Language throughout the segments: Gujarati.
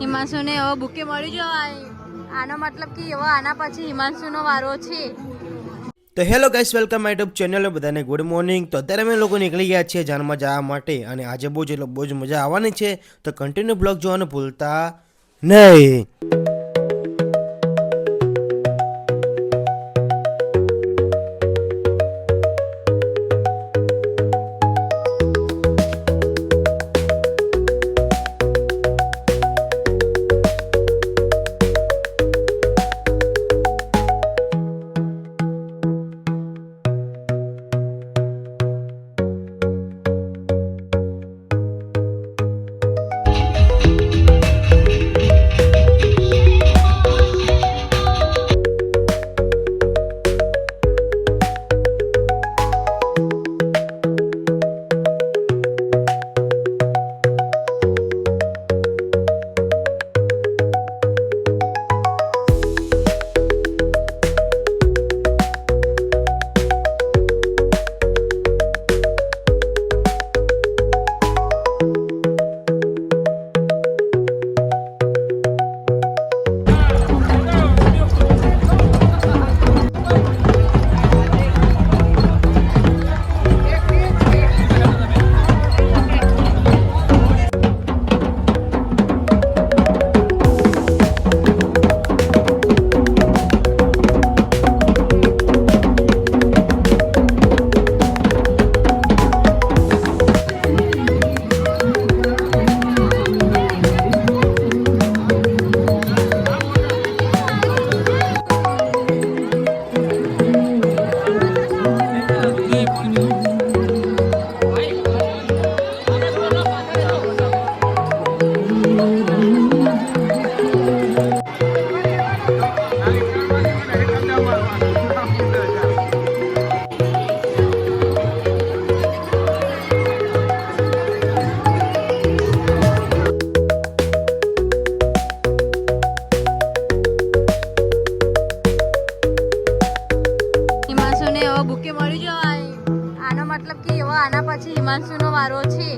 હિમાંશુને હવે બુકે મળી જવાય. આનો મતલબ કે હવે આના પછી હિમાંશુનો વારો છે. તો hello guys, welcome my YouTube channel. બધાને ગુડ મોર્નિંગ. તો અત્યારે અમે લોકો નીકળી ગયા છીએ જાનમાં જવા માટે અને આજે બહુ જ મજા આવવાની છે. તો કન્ટિન્યુ બ્લોગ જોવાનું ભૂલતા નહીં. બુકે મળી જવાય. આનો મતલબ કે હવે આના પછી હિમાંશુનો વારો છે.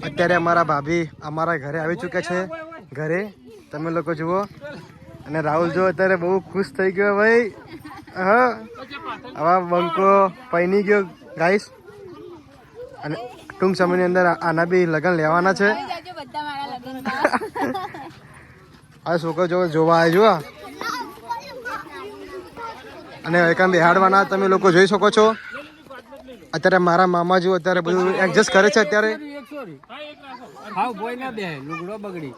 અત્યારે અમારા ભાભી અમારા ઘરે આવી ચૂક્યા છે. ઘરે તમે લોકો જુઓ અને રાહુલ જો અત્યારે બહુ ખુશ થઈ ગયો ભાઈ. હા, હવે બંકો પૈની ગયો ગાઈસ અને ટૂંક સમયની અંદર આના બી લગ્ન લેવાના છે. આ છોકરો જોવા આવે જો અને એકામ બેહાડવાના તમે લોકો જોઈ શકો છો. અત્યારે મારા મામાજી અત્યારે બધું એડજસ્ટ કરે છે. અત્યારે હાવ બોય ના બે લુગડો બગડી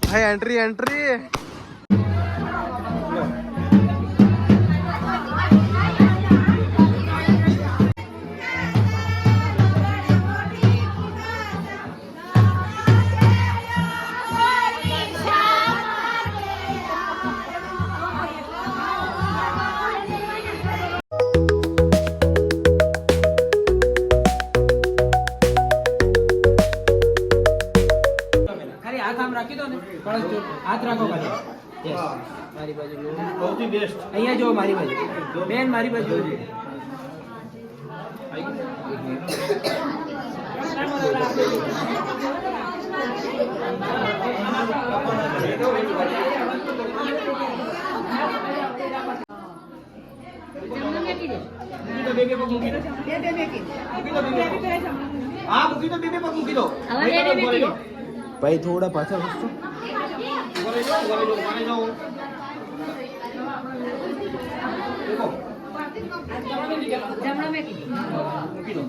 ભાઈ એન્ટ્રી એન્ટ્રી ખાલી હાથ આમ રાખી દો ને કળશ જો હાથ રાખો ખાલી યસ મારી બાજુ સૌથી બેસ્ટ અહીંયા જો મારી બાજુ બેન મારી બાજુ હા મૂકી દો બે પગ મૂકી દો ભાઈ થોડા પાછા વસ્તુ જમણો મેકી મૂકી દો